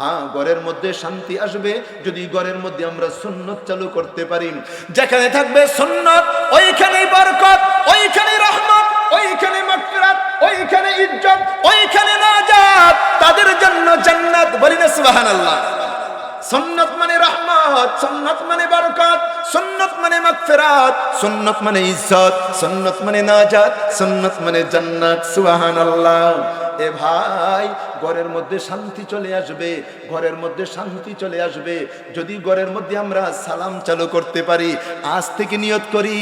হ্যাঁ, ঘরের মধ্যে শান্তি আসবে যদি ঘরের মধ্যে আমরা সুন্নত চালু করতে পারি। যেখানে থাকবে সুন্নত ওইখানেই বরকত, ওইখানেই রহমত, ওইখানে মাগফিরাত, ওইখানে ইজ্জত, ওইখানে নাজাত, তাদের জন্য জান্নাত। বলি না সুবহানাল্লাহ। সুন্নত মানে রহমত, সুন্নত মানে বরকত, সুন্নত মানে মাগফিরাত, সুন্নত মানে ইজ্জত, সুন্নত মানে নাজাত, সুন্নত মানে জান্নাত। সুবহানাল্লাহ। এ ভাই, ঘরের মধ্যে শান্তি চলে আসবে, ঘরের মধ্যে শান্তি চলে আসবে যদি ঘরের মধ্যে আমরা সালাম চালু করতে পারি। আজ থেকে নিয়ত করি,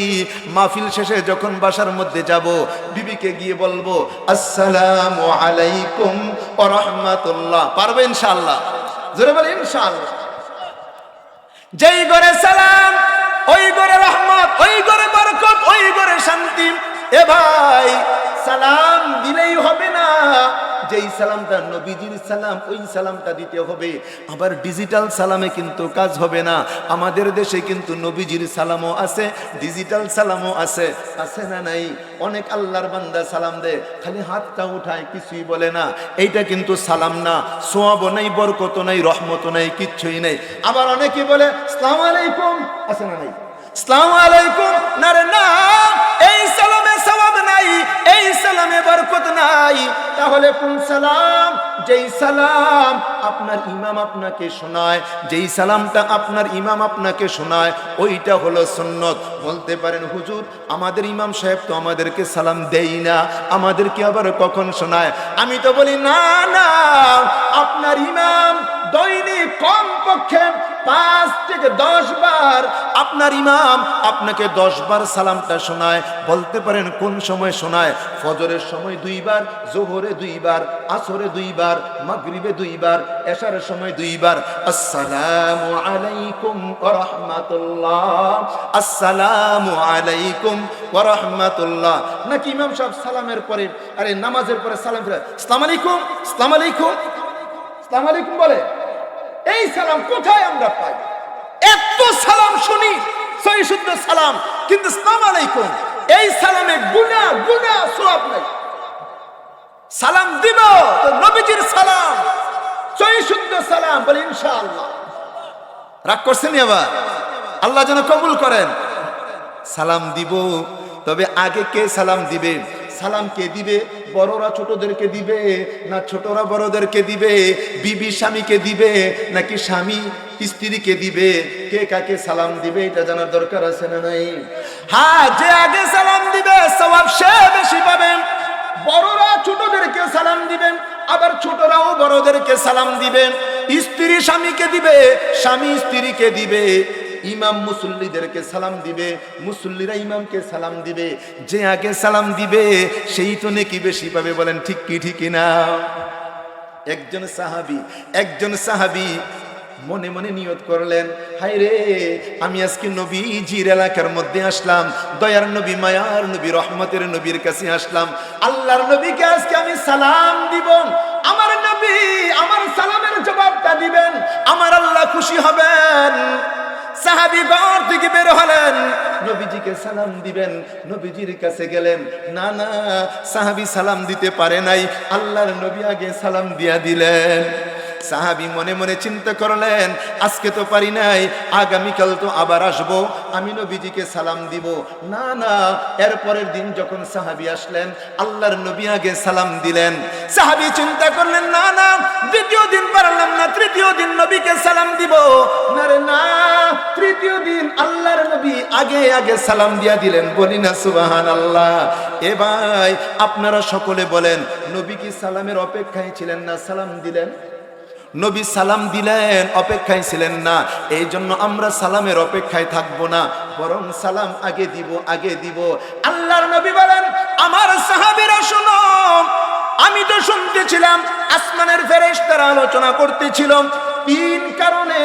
মাহফিল শেষে যখন বাসার মধ্যে যাব, বিবিকে গিয়ে বলবো আসসালামু আলাইকুম ওয়া রাহমাতুল্লাহ। পারবে ইনশাআল্লাহ? জোরে বলে ইনশাআল্লাহ। যেই ঘরে সালাম, ওই ঘরে রহমত, ওই ঘরে বরকত, ওই ঘরে শান্তি। এ ভাই, সালাম দিলেই হবে না, যেই সালামটা নবীজির সালাম ওই সালামটা দিতে হবে। আবার ডিজিটাল সালামে কিন্তু কাজ হবে না। আমাদের দেশে কিন্তু নবীজির সালামও আছে, ডিজিটাল সালামও আছে। আছে না নাই? অনেক আল্লাহর বান্দা সালাম দেয়, খালি হাতটা উঠায়, কিছুই বলে না। এইটা কিন্তু সালাম না। সোয়াবও নাই, বরকত নাই, রহমত নাই, কিচ্ছুই নাই। আবার অনেকে বলে আসসালামু আলাইকুম, আছে না নাই? আসসালামু আলাইকুম, না রে না, এই সালামে সওয়াব নাই, এই সালামে বরকত নাই। তাহলে কোন সালাম? যেই সালাম আপনার ইমাম আপনাকে শোনায়, যেই সালামটা আপনার ইমাম আপনাকে শোনায়, ওইটা হলো সুন্নত। বলতে পারেন হুজুর, আমাদের ইমাম সাহেব তো আমাদেরকে সালাম দেই না, আমাদেরকে আবার কখন শোনায়? আমি তো বলি না না, আপনার ইমাম দৈনিক কমপক্ষে 5 থেকে 10 বার আপনার ইমাম আপনাকে 10 বার সালামটা শোনায়। বলতে পারেন কোন সময় শোনায়? ফজরের সময় 2 বার, জোহরে 2 বার, আসরে 2 বার, মাগরিবে 2 বার, এশারের সময় 2 বার। আসসালামু আলাইকুম ওয়া রাহমাতুল্লাহ, আসসালামু আলাইকুম ওয়া রাহমাতুল্লাহ। নাকি ইমাম সাহেব সালামের পরে, আরে নামাজের পরে সালাম ফিরে আসসালামু আলাইকুম, আসসালামু আলাইকুম, আসসালামু আলাইকুম বলে। এই সালাম কোথায় আমরা পাই? এত সালাম শুনি, সহি শুদ্ধ সালাম, কিন্তু আসসালামু আলাইকুম এই সালামে গুনাহ গুনাহ সওয়াব নাই। সালাম দিব তো নবীজির সালাম, সহি শুদ্ধ সালাম, বলি ইনশাআল্লাহ। রাগ করছেন আবার? আল্লাহ যেন কবুল করেন। সালাম দিব, তবে আগে কে সালাম দিবে? সালাম কে দিবে? বড়রা ছোটদেরকে দিবে, না ছোটরা বড়দেরকে দিবে? বিবি স্বামীকে দিবে, নাকি স্বামী স্ত্রীকে দিবে? কে কাকে সালাম দিবে এটা জানার দরকার আছে না নাই? হ্যাঁ, যে আগে সালাম দিবে সওয়াব সে বেশি পাবে। বড়রা ছোটদেরকে সালাম দিবেন, আবার ছোটরাও বড়দেরকে সালাম দিবেন। স্ত্রী স্বামীকে দিবে, স্বামী স্ত্রীকে দিবে। ইমাম মুসল্লিদেরকে সালাম দিবে, মুসল্লিরা ইমামকে সালাম দিবে। যে আগে সালাম দিবে সেই তো নেকি বেশি পাবে। বলেন ঠিক কি ঠিক না? একজন সাহাবী মনে মনে নিয়ত করলেন, হায় রে, আমি আজকে নবীজির এলাকার মধ্যে আসলাম, দয়ার নবী, মায়ার নবী, রহমতের নবীর কাছে আসলাম। আল্লাহর নবীকে আজকে আমি সালাম দিব। আমার নবী আমার সালামের জবাবটা দিবেন, আমার আল্লাহ খুশি হবেন। সাহাবী ঘর থেকে বের হলেন, নবীজিকে সালাম দিবেন, নবীজির কাছে গেলেন। না না, সাহাবী সালাম দিতে পারে নাই, আল্লাহর নবী আগে সালাম দিয়া দিলেন। সাহাবী মনে মনে চিন্তা করলেন, আজকে তো পারি নাই, আগামীকাল তো আবার আসবো, আমি নবীজিকে সালাম দিব। না না, এরপরের দিন যখন সাহাবী আসলেন, আল্লাহর নবী আগে সালাম দিলেন। সাহাবী চিন্তা করলেন, না না, দ্বিতীয় দিন পারলাম না, তৃতীয় দিন নবীকে সালাম দিব। না রে না, তৃতীয় দিন আল্লাহর নবী আগে আগে সালাম দিয়া দিলেন। বলি না সুবহানাল্লাহ। এ ভাই, আপনারা সকলে বলেন, নবী কি সালামের অপেক্ষায় ছিলেন না সালাম দিলেন? নবী সালাম দিলেন, অপেক্ষায় ছিলেন না। এই জন্য আমরা সালামের অপেক্ষায় থাকবো না, বরং সালাম আগে দিব, আগে দিব। আল্লাহর নবী বলেন, আমার সাহাবীরা শোনো, আমি তো শুনতেছিলাম আসমানের ফেরেশতারা আলোচনা করতেছিল 3 কারণে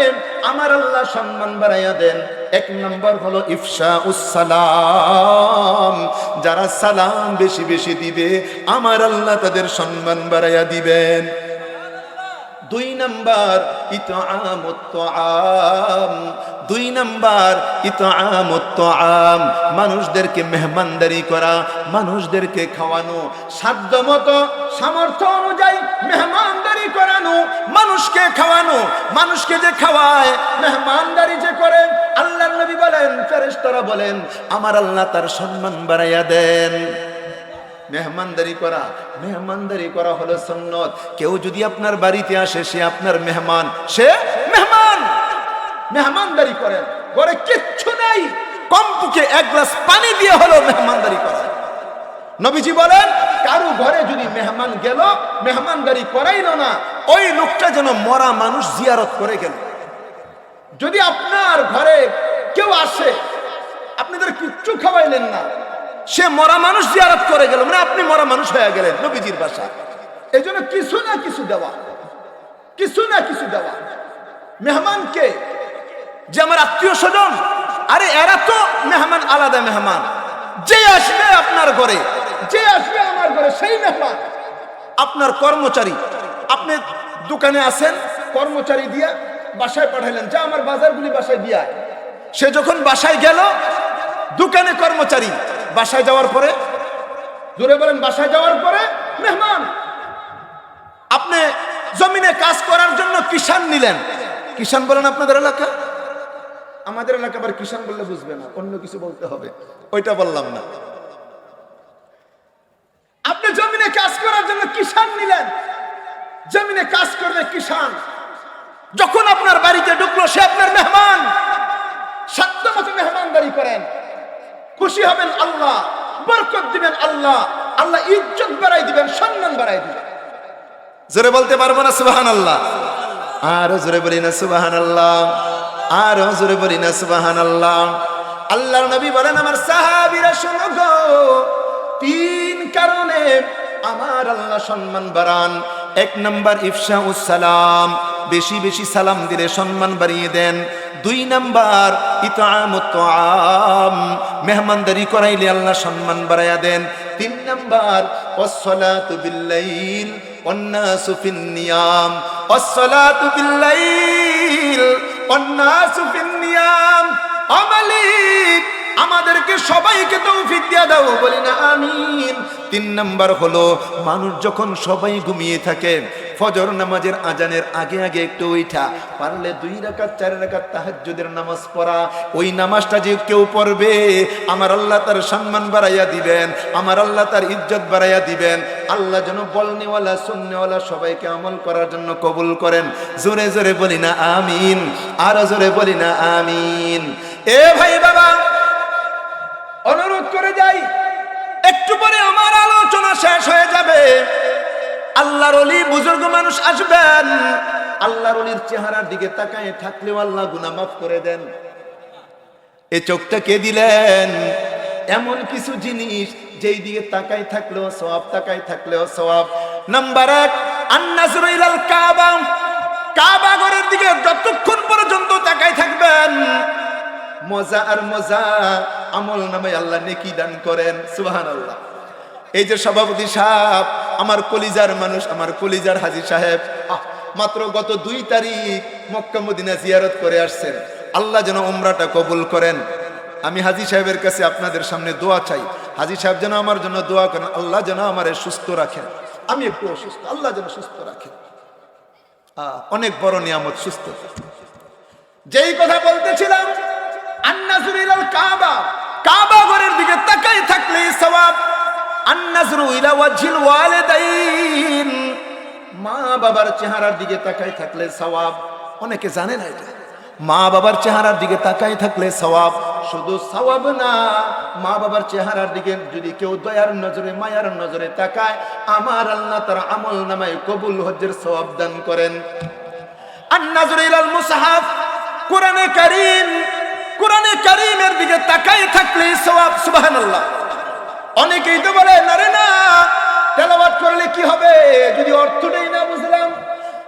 আমার আল্লাহ সম্মান বাড়াইয়া দেন। 1 নম্বর হলো ইফশাউস সালাম, যারা সালাম বেশি বেশি দিবে আমার আল্লাহ তাদের সম্মান বাড়াইয়া দিবেন। 2 নম্বর ইতআমুত তাআম, 2 নম্বর ইতআমুত তাআম, মানুষদেরকে মেহমানদারি করা, মানুষদেরকে খাওয়ানো, সাধ্যমতো সামর্থ্য অনুযায়ী মেহমানদারি করানো। খাওয়ানো, মানুষকে খাওয়ানো, মানুষকে যে খাওয়ায়, মেহমানদারি যে করেন, আল্লাহর নবী বলেন, ফেরেশতারা বলেন, আমার আল্লাহ তার সম্মান বাড়াইয়া দেন। মেহমানদারি করা হলো সুন্নত। কেউ যদি আপনার বাড়িতে আসে, সে আপনার মেহমান, সে মেহমান। মেহমানদারি করেন, ঘরে কিচ্ছু নাই, কমপক্ষে এক গ্লাস পানি দিয়ে হলো মেহমানদারি করেন। নবীজি বলেন, কারো ঘরে যদি মেহমান গেল, মেহমানদারি করাইলো না, ওই লোকটা যেন মরা মানুষ জিয়ারত করে গেল। যদি আপনার ঘরে কেউ আসে, আপনাদের কিচ্ছু খাওয়াইলেন না, সে মরা মানুষ জিয়ারত করে গেল, মানে আপনি মরা মানুষ হয়ে গেলেন নবীজির ভাষা। এই জন্য কিছু না কিছু দেওয়া, কিছু না কিছু দেওয়া। মেহমানকে, যে আমার আত্মীয় স্বজন, আরে এরা তো মেহমান, আলাদা মেহমান। যে আসবে আপনার ঘরে, যে আসবে আমার ঘরে, সেই মেহমান। আপনার কর্মচারী, আপনি দোকানে আছেন, কর্মচারী দিয়া বাসায় পাঠাইলেন, যা আমার বাজারগুলি বাসায় দিয়া। সে যখন বাসায় গেল, দোকানে কর্মচারী, বাসায় যাওয়ার পরে, জোরে বলেন, বাসায় যাওয়ার পরে মেহমান। আপনি জমিনে কাজ করার জন্য কিষান নিলেন, কিষান বলেন আপনাদের এলাকা, আমাদের এলাকা আবার কিষান বললে বুঝবে না, অন্য কিছু বলতে হবে, ওইটা বললাম না। আপনি জমিনে কাজ করার জন্য কিষান নিলেন, জমিনে কাজ করবে কিষান, যখন আপনার বাড়িতে ঢুকলো, সে আপনার মেহমান। সাধ্য মতো মেহমানদারি করেন, খুশি হবেন আল্লাহ, বরকত দিবেন আল্লাহ, আল্লাহ ইজ্জত বাড়াই দিবেন, সম্মান বাড়াই দিবেন। জোরে বলতে পারবো না সুবহানাল্লাহ? আরো জোরে বলি না সুবহানাল্লাহ? আরো জোরে বলি না সুবহানাল্লাহ? আল্লাহর নবী বলেন, আমার সাহাবীরা শোনো গো, 3 কারণে আমার আল্লাহ সম্মান বাড়ান। 1 নাম্বার ইফশাউস সালাম, বেশি বেশি সালাম দিলে সম্মান বাড়িয়ে দেন। 2 নাম্বার ইতআমুত তাআম, মেহমানদারি করাইলে আল্লাহ সম্মান বাড়াইয়া দেন। 3 নাম্বার ওয়াসসালাতু বিল্লাইল ওয়ান্নাসু ফিন্নিয়াম, ওয়াসসালাতু বিল্লাইল ওয়ান্নাসু ফিন্নিয়াম। ও মালিক, আমাদেরকে সবাইকে তৌফিক দিয়া দাও, বলি না আমিন। 3 নাম্বার হলো, মানুষ যখন সবাই ঘুমিয়ে থাকে, ফজর নামাজের আজানের আগে আগে একটু উঠা, পারলে 2 রাকাত 4 রাকাত তাহাজ্জুদের নামাজ পড়া। ওই নামাজটা যে কেউ পড়বে, আমার আল্লাহ তার সম্মান বাড়াইয়া দিবেন, আমার আল্লাহ তার ইজ্জত বাড়াইয়া দিবেন। আল্লাহ যেন বলনেওয়ালা শুননেওয়ালা সবাইকে আমল করার জন্য কবুল করেন। জোরে জোরে বলি না আমিন? আরো জোরে বলি না আমিন? এ ভাই বাবা, অনুরোধ করে যাই, একটু পরে আমার আলোচনা শেষ হয়ে যাবে। আল্লাহর ওলি বুজুর্গ মানুষ আসবেন, আল্লাহর ওলির চেহারার দিকে তাকায় থাকলেও আল্লাহ গুনাহ মাফ করে দেন। এই চোখটা কে দিলেন? এমন কিছু জিনিস যেই দিকে তাকাই থাকলেও সওয়াব, তাকাই থাকলেও সওয়াব। নাম্বার 1, আন-নাজরু ইলাল কাবা, কাবা ঘরের দিকে যতক্ষণ পর্যন্ত তাকাই থাকবেন, মজা আর মজা, আমল নামে আল্লাহ নেকি দান করেন। সুবহানাল্লাহ। এই যে সভাপতি সাহেব, আমার কলিজার মানুষ, আমার কলিজার হাজী সাহেব, মাত্র গত 2 তারিখ মক্কা মদিনা জিয়ারত করে আসছেন। আল্লাহ যেন উমরাটা কবুল করেন। আমি হাজী সাহেবের কাছে আপনাদের সামনে দোয়া চাই, হাজী সাহেব যেন আমার জন্য দোয়া করেন, আল্লাহ যেন আমারে সুস্থ রাখেন। আমি একটু অসুস্থ, আল্লাহ যেন সুস্থ রাখেন। অনেক বড় নিয়ামত সুস্থতা। যেই কথা বলতেছিলাম, আন-নাজরু ইলাল কাবা, কাবা ঘরের দিকে তাকাই থাকলে সওয়াব। আন-নাজরু ইলা ওয়াজহিল ওয়ালিদাইন, মা বাবার চেহারার দিকে তাকাই থাকলে সওয়াব। অনেকে জানে না এটা, মা বাবার চেহারার দিকে তাকাই থাকলে সওয়াব। শুধু সওয়াব না, মা বাবার চেহারার দিকে যদি কেউ দয়ার নজরে, মায়ার নজরে তাকায়, আমার আল্লাহ তার আমল নামায় কবুল হজ্জের সওয়াব দান করেন। আন-নাজরু ইলাল মুসহাফ, কোরআনে কারীম, কোরআনে কারীমের দিকে তাকাই থাকলে সওয়াব। সুবহানাল্লাহ। অনেকেই তো বলে, না রে না, তেলাওয়াত করলে কি হবে যদি অর্থটাই না বুঝলাম?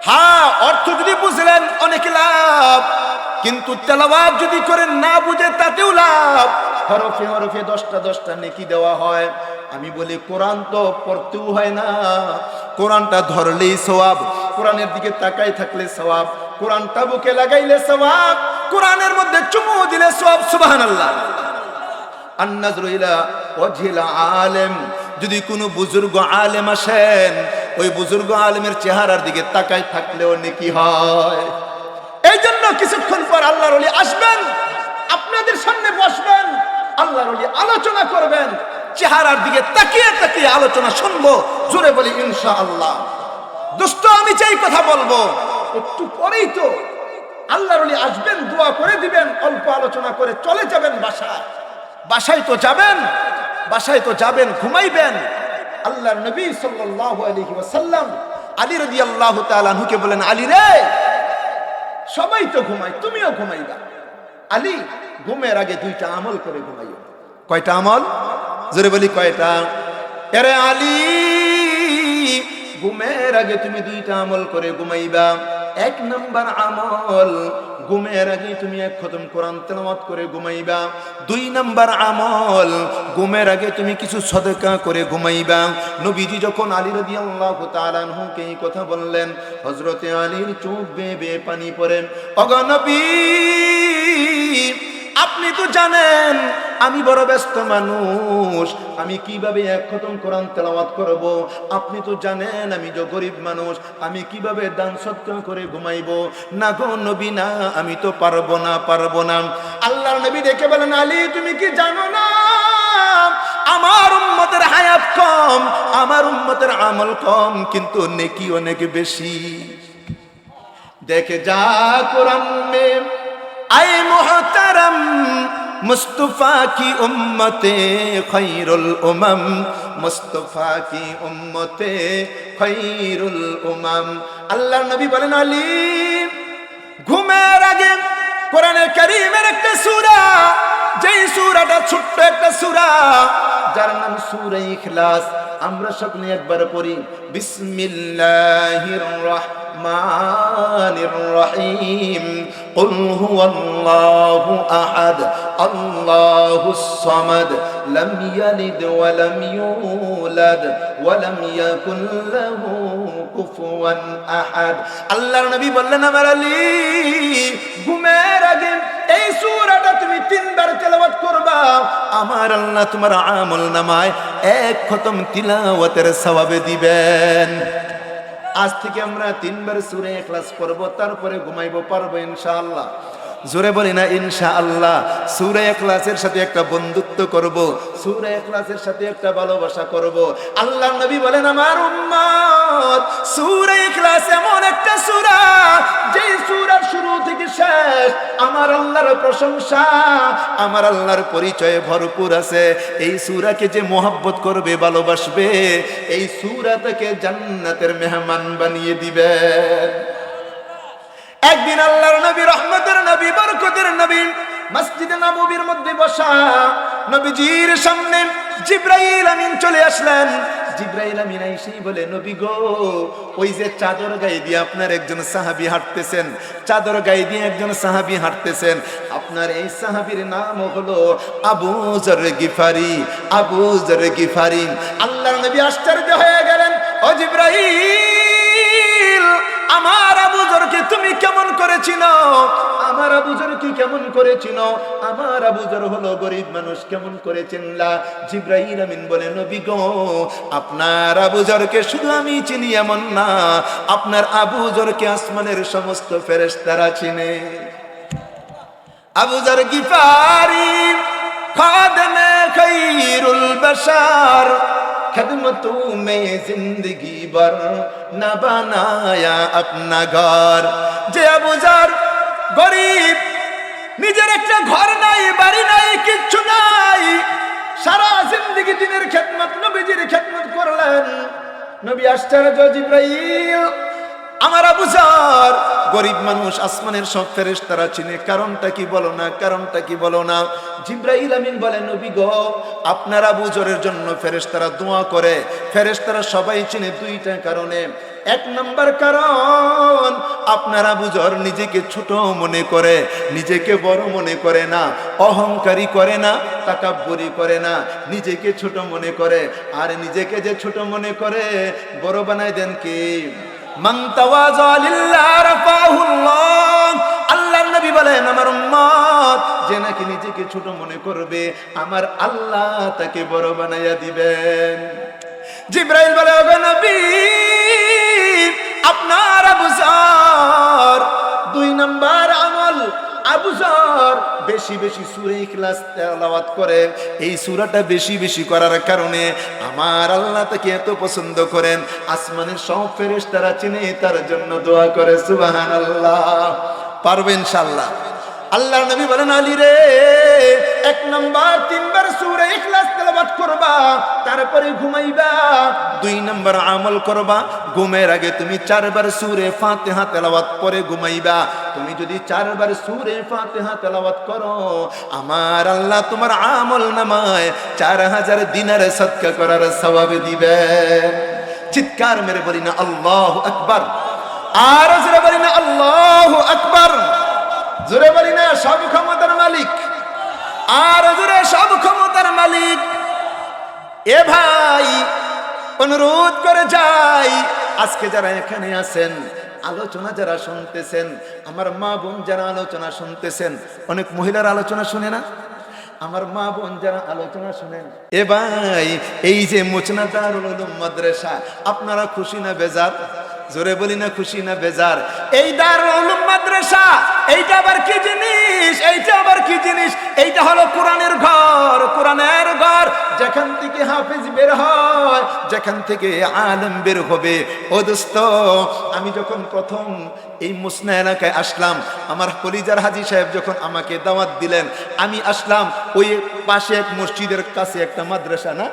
হ্যাঁ, অর্থ যদি বুঝলেন অনেক লাভ, কিন্তু তেলাওয়াত যদি করেন না বুঝে তাতেও লাভ। হরফে হরফে 10টা নেকি দেওয়া হয়। আমি বলি, কোরআন তো পড়তেও হয় না, কোরআনটা ধরলেই সওয়াব, কোরআনের দিকে তাকাই থাকলে সওয়াব, কোরআনটা বুকে লাগাইলে সওয়াব, কোরআনের মধ্যে চুমু দিলে সওয়াব। সুবহানাল্লাহ। আন-নাজরু ইলা ওয়াজহিল আলেম, যদি কোনো বুজুর্গ আলেম আসেন, ওই বুজুর্গ আলেমের চেহারার দিকে তাকায় থাকলেও নেকি হয়। এই জন্য কিছুক্ষণ পর আল্লাহর ওলি আসবেন, আপনাদের সামনে বসবেন, আল্লাহর ওলি আলোচনা করবেন, চেহারার দিকে তাকিয়ে তাকিয়ে আলোচনা শুনবো। জোরে বলি ইনশাআল্লাহ। দোস্ত, আমি যেই কথা বলবো একটু পরেই তো আল্লাহর ওলি আসবেন, দোয়া করে দিবেন, অল্প আলোচনা করে চলে যাবেন বাসায়। বাসায় তো যাবেন, ঘুমাইবেন। আল্লাহর নবী সাল্লাল্লাহু আলাইহি ওয়াসাল্লাম আলী রাদিয়াল্লাহু তাআলা আনহুকে বলেন, আলী রে, সবাই তো ঘুমায়, তুমিও ঘুমাইবা। আলী, ঘুমের আগে দুইটা আমল করে ঘুমাইও। কয়টা আমল? জোরে বলি কয়টা? আরে আলী, ঘুমের আগে তুমি দুইটা আমল করে ঘুমাইবা। এক নাম্বার আমল, ঘুমের আগে তুমি এক খতম কোরআন তেলাওয়াত করে ঘুমাইবা। দুই নাম্বার আমল, ঘুমের আগে তুমি কিছু সদকা করে ঘুমাইবা। নবীজি যখন আলী রাদিয়াল্লাহু তাআলা আনহুকে এই কথা বললেন, হযরতে আলীর চোখ বেয়ে বেয়ে পানি পড়ে। ওগো নবী, আপনি তো জানেন আমি বড় ব্যস্ত মানুষ, আমি কিভাবে এক খতম কোরআন তেলাওয়াত করব? আপনি তো জানেন আমি যে গরিব মানুষ, আমি কিভাবে দান সদকা করে ঘুমাইবো? না গো নবী না, আমি তো পারবো না। আল্লাহর নবী দেখে বলেন, আলী তুমি কি জানো না আমার উম্মতের হায়াত কম, আমার উম্মতের আমল কম, কিন্তু নেকি অনেক বেশি। দেখে যা কোরআন মে আয়ে মুহতারাম मुस्तफा की उम्मते खैरुल उमम, मुस्तफा की उम्मते खैरुल उमम। আল্লাহ নবী বলেন, আলী ঘুমের আগে কোরআনে কারীমের একটা সূরা, যেই সূরাটা ছোট্ট একটা সূরা, যার নাম সূরা ইখলাস, আমরা সকলে একবার পড়ি, বিসমিল্লাহির রহমানির রহিম, কুল হুয়াল্লাহু আহাদ, আল্লাহুস সামাদ, লাম ইয়ালিদ ওয়া লাম ইউলাদ ওয়া লাম ইয়াকুল লাহু কুফুয়ান আহাদ। আল্লাহর নবী বললেন, আমার আলী ঘুমের আগে এই সূরাটা তুমি 3 বার তেলাওয়াত করবা, আমার আল্লাহ তোমার আমল নামায় এক খতম তিলাওয়াতের সওয়াব দিবেন। আজ থেকে আমরা 3 বার সূরা ইখলাস পড়ব, তারপরে ঘুমাইবো, পারবো ইনশাআল্লাহ? জোরে বলি না ইনশাআল্লাহ? সূরা ইখলাসের সাথে একটা বন্ধুত্ব করব, সূরা ইখলাসের সাথে একটা ভালোবাসা করব। আল্লাহর নবী বলেন, আমার উম্মত, সূরা ইখলাস এমন একটা সূরা, যেই সূরার শুরু থেকে শেষ আমার আল্লাহর প্রশংসা, আমার আল্লাহর পরিচয়ে ভরপুর আছে। এই সূরাকে যে মোহাব্বত করবে, ভালোবাসবে, এই সূরা তাকে জান্নাতের মেহমান বানিয়ে দিবেন। একদিন আল্লাহর নবী, রহমতের নবী, বরকতের নবী মসজিদে নববীর মধ্যে বসা, নবীজির সামনে জিবরাইল আমিন চলে আসলেন। জিবরাইল আমিন এসেই বলে, নবী গো, ওই যে চাদর গায়ে দিয়ে আপনার একজন সাহাবী হাঁটতেছেন, চাদর গায়ে দিয়ে একজন সাহাবী হাঁটতেছেন, আপনার এই সাহাবীর নাম হলো আবু যর গিফারি, আবু যর গিফারি। আল্লাহর নবী আশ্চর্য হয়ে গেলেন, ও জিবরাইল, আমার আবু যরকে তুমি কেমন করে চিনো? আমার আবু যর কি কেমন করে চিনো? আমার আবু যর হলো গরিব মানুষ, কেমন করে চিনলা? জিবরাইল আমিন বলে, নবী গো, আপনার আবু যরকে শুধু আমি চিনি এমন না, আপনার আবু যরকে আসমানের সমস্ত ফেরেশতারা চিনে। আবু যর গিফারি খাদেমে খায়রুল বাশার, खिदमतों में जिंदगी भर न बनाया अपना घर। যে আবু যর গরিব, নিজের একটা ঘর নাই, বাড়ি নাই, কিচ্ছু নাই, সারা জিন্দেগি দিনের খেদমত, নবীজির খেদমত করলেন। নবী আশ্চর্য, জিবরাইল, আমার আবু যর গরিব মানুষ, আসমানের সব ফেরেশতারা চিনে, কারণটা কি বলো না, কারণটা কি বলো না? জিবরাইল আমিন বলে, নবী গো, আপনার আবু যরের জন্য ফেরেশতারা দোয়া করে, ফেরেশতারা সবাই চিনে 2টা কারণে। 1 নম্বর কারণ, আপনার আবু যর নিজেকে ছোট মনে করে, নিজেকে বড় মনে করে না, অহংকারী করে না, তাকাব্বুরি করে না, নিজেকে ছোট মনে করে। আর নিজেকে যে ছোট মনে করে, বড় বানায় দেন কি? মান তাওয়াযা লিল্লাহ রাফাহুল্লাহ। আল্লাহর নবী বলেন, আমার উম্মত যে নাকি নিজেকে ছোট মনে করবে, আমার আল্লাহ তাকে বড় বানাইয়া দিবেন। জিবরাইল বলে, ওগো নবী, আপনার আবু যর 2 নম্বর আমল, আবু যর বেশি বেশি সূরা ইখলাস তেলাওয়াত করে। এই সূরাটা বেশি বেশি করার কারণে আমার আল্লাহ তাকে এত পছন্দ করেন, আসমানের সব ফেরেশতারা চিনে তার জন্য দোয়া করে। সুবহানাল্লাহ। পারবে ইনশাআল্লাহ। আল্লাহর নবী বলেন, আলী রে 1 নম্বর 3 বার সূরা ইখলাস তেলাওয়াত করবা, তারপরে ঘুমাইবা। 2 নম্বর আমল করবা, ঘুমের আগে তুমি 4 বার সূরা ফাতিহা তেলাওয়াত করে ঘুমাইবা। তুমি যদি 4 বার সূরা ফাতিহা তেলাওয়াত করো, আমার আল্লাহ তোমার আমল নামায় 4000 দিনার সদকা করার সওয়াব দিবে। চিৎকার মেরে বলি না আল্লাহু আকবার। আর জোরে বলি না আল্লাহু আকবার। জোরে বলি না সব ক্ষমতার মালিক। আর জোরে সব ক্ষমতার মালিক। এ ভাই অনুরোধ করে যাই, আজকে যারা এখানে আছেন, আলোচনা যারা শুনতেছেন, আমার মা বোন যারা আলোচনা শুনতেছেন, অনেক মহিলার আলোচনা শুনে না, আমার মা বোন যারা আলোচনা শুনেন, এ ভাই এই যে মুচনা দারুল উলুম মাদ্রাসা, আপনারা খুশি না বেজার? জোরে বলি না খুশি না বেজার? এই দারুল উলুম মাদ্রাসা এইটা আবার কি জিনিস? এইটা আবার কি জিনিস? এইটা হলো কোরআনের ঘর, কোরআনের ঘর। যেখান থেকে হাফেজ বের হয়, যেখান থেকে আলেম বের হবে। ও দোস্ত, আমি যখন প্রথম এই মুসনা এলাকায় আসলাম, আমার কলিজার হাজী সাহেব যখন আমাকে দাওয়াত দিলেন, আমি আসলাম। ওই পাশে এক মসজিদের কাছে একটা মাদ্রাসা না,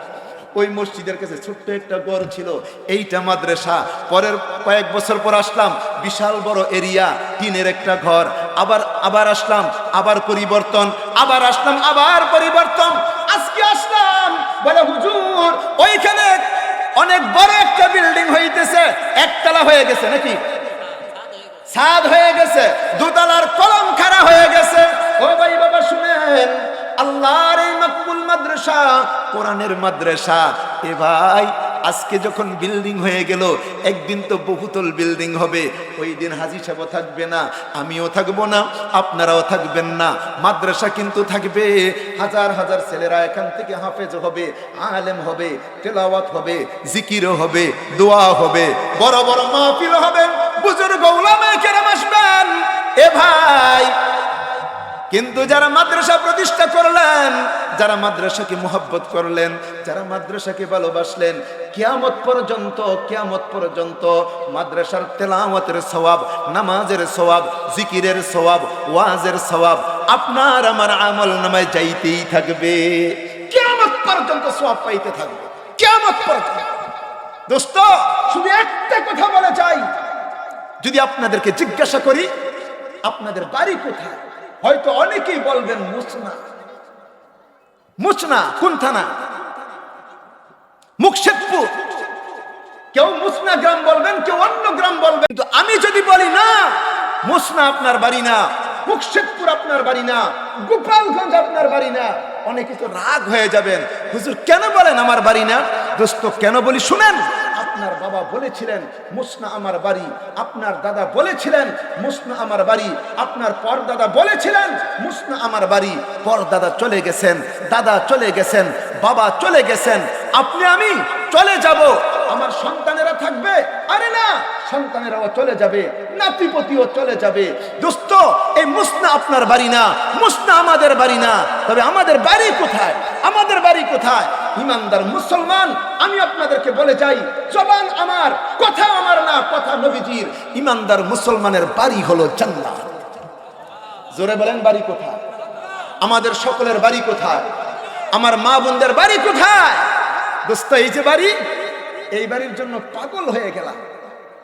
ওই মসজিদের কাছে ছোট্ট একটা ঘর ছিল, এইটা মাদ্রাসা। পরের কয়েক বছর পর আসলাম, বিশাল বড় এরিয়া, টিনের একটা ঘর। আবার আসলাম, আবার পরিবর্তন, আবার আসলাম, আবার পরিবর্তন। আজকে আসলাম, বলে হুজুর ওইখানে অনেক বড় একটা বিল্ডিং হইতেছে, একতলা হয়ে গেছে নাকি? ছাদ হয়ে গেছে, 2 তলার কলম খাড়া হয়ে গেছে। ও ভাই বাবা শুনেন, আল্লাহর এই মাকবুল মাদ্রাসা, কোরআনের মাদ্রাসা। এ ভাই আজকে যখন বিল্ডিং হয়ে গেল, একদিন তো বহুতল বিল্ডিং হবে। ওই দিন হাজী সাহেবও থাকবে না, আমিও থাকবো না, আপনারাও থাকবেন না। মাদ্রাসা কিন্তু থাকবে, হাজার হাজার ছেলেরা এখান থেকে হাফেজ হবে, আলেম হবে, তেলাওয়াত হবে, জিকিরও হবে, দোয়া হবে, বড় বড় মাহফিল হবে, বুজুর্গ উলামায়ে কেরাম আসবেন। এ ভাই কিন্তু যারা মাদ্রাসা প্রতিষ্ঠা করলেন, যারা মাদ্রাসাকে মুহাব্বত করলেন, যারা মাদ্রাসাকে ভালোবাসলেন, কিয়ামত পর্যন্ত মাদ্রাসার তেলাওয়াতের সওয়াব, নামাজের সওয়াব, জিকিরের সওয়াব, ওয়াজের সওয়াব আপনার আমার আমল নামায় যাইতেই থাকবে। কিয়ামত পর্যন্ত সওয়াব পাইতে থাকবে, কিয়ামত পর্যন্ত। দোস্ত শুধু একটা কথা বলে চাই, যদি আপনাদেরকে জিজ্ঞাসা করি আপনাদের বাড়ি কোথায়, হয়তো অনেকেই বলবেন মুচনা। মুচনা কোন থানা? মুকশেদপুর। কেউ মুচনা গ্রাম বলবেন, কেউ অন্য গ্রাম বলবেন। কিন্তু আমি যদি বলি না, মুচনা আপনার বাড়ি না, মুকশেদপুর আপনার বাড়ি না, গোপালগঞ্জ আপনার বাড়ি না, অনেকে তো রাগ হয়ে যাবেন, হুজুর কেন বলেন আমার বাড়ি না? দোস্ত কেন বলি শুনেন, আপনার বাবা বলেছিলেন মুসনা আমার বাড়ি, আপনার দাদা বলেছিলেন মুসনা আমার বাড়ি, আপনার পরদাদা বলেছিলেন মুসনা আমার বাড়ি। পরদাদা চলে গেছেন, দাদা চলে গেছেন, বাবা চলে গেছেন, আপনি আমি চলে যাব, আমার সন্তানেরা থাকবে? আরে না, সন্তানেরাও চলে যাবে, নাতিপতিও চলে যাবে। দোস্ত এই মুসনা আপনার বাড়ি না, মুসনা আমাদের বাড়ি না। তবে আমাদের বাড়ি কোথায়? আমাদের বাড়ি কোথায়? ইমানদার মুসলমান, আমি আপনাদেরকে বলে যাই, জবান আমার, কথা আমার না, কথা নবীজির। ইমানদার মুসলমানের বাড়ি হলো জান্নাত। জোরে বলেন বাড়ি কোথায়? আমাদের সকলের বাড়ি কোথায়? আমার মা বোনদের বাড়ি কোথায়? দোস্ত এই যে বাড়ি, এই বাড়ির জন্য পাগল হয়ে গেলাম,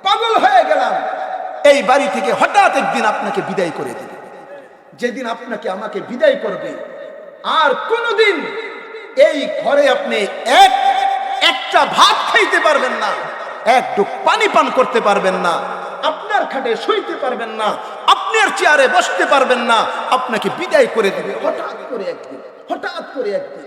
পাগল হয়ে গেলাম। এই বাড়ি থেকে হঠাৎ একদিন আপনাকে বিদায় করে দিবে। যেদিন আপনাকে আমাকে বিদায় করবে, আর কোনোদিন এই ঘরে আপনি একটা ভাত খাইতে পারবেন না, এক ডুব পানি পান করতে পারবেন না, আপনার খাটে শুইতে পারবেন না, আপনার চেয়ারে বসতে পারবেন না। আপনাকে বিদায় করে দিবে হঠাৎ করে একদিন, হঠাৎ করে একদিন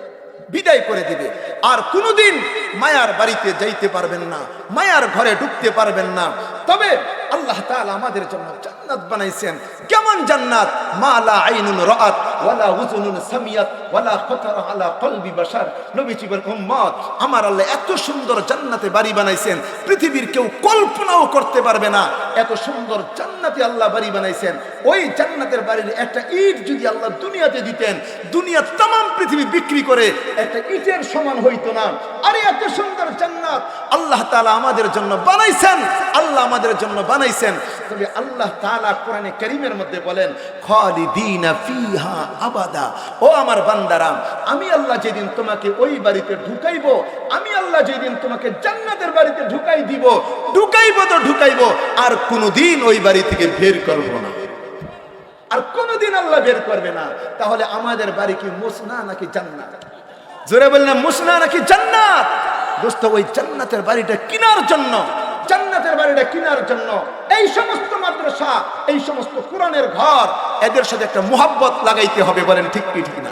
বিদায় করে দিবে। আর কোনোদিন মায়ার বাড়িতে যাইতে পারবেন না, মায়ার ঘরে ঢুকতে পারবেন না। তবে আল্লাহ তাআলা আমাদের জন্য জান্নাত বানাইছেন। কেমন জান্নাত? মা লা আইনুন রাআত ওয়ালা উযুনুন সামিয়াত ওয়ালা খাতারা আলা কলবি বাশার। নবীজি বলেন, উম্মত, আমার আল্লাহ এত সুন্দর জান্নাতে বাড়ি বানাইছেন, পৃথিবীর কেউ কল্পনাও করতে পারবে না। এত সুন্দর জান্নাতে আল্লাহ বাড়ি বানাইছেন, ওই জান্নাতের বাড়ির একটা ইট যদি আল্লাহ দুনিয়াতে দিতেন, দুনিয়া তামাম পৃথিবী বিক্রি করে একটা ইটের সমান হইতো না। আরে এত সুন্দর জান্নাত আল্লাহ তাআলা আমাদের জন্য বানাইছেন, আল্লাহ আমাদের জন্য বানাইছেন। তবে আল্লাহ তাআলা কোরআনে কারীমের মধ্যে বলেন, খালিদিনা ফিহা আবাদা। ও আমার বান্দারা, আমি আল্লাহ যেদিন তোমাকে ওই বাড়িতে ঢুকাইবো, আমি আল্লাহ যেদিন তোমাকে জান্নাতের বাড়িতে ঢুকাইবো তো ঢুকাইবো, আর কোনোদিন ওই বাড়ি থেকে বের করব না, আর কোনোদিন আল্লাহ বের করবে না। তাহলে আমাদের বাড়ি কি মুসনা নাকি জান্নাত? জোরে বললাম, মুসনা নাকি জান্নাত? দোস্ত, ওই জান্নাতের বাড়িটা কেনার জন্য, জান্নাতের বাড়িটা কেনার জন্য এই সমস্ত মাদ্রাসা, এই সমস্ত কোরআনের ঘর, এদের সাথে একটা মুহাব্বত লাগাইতে হবে। বলেন ঠিক কি ঠিক না?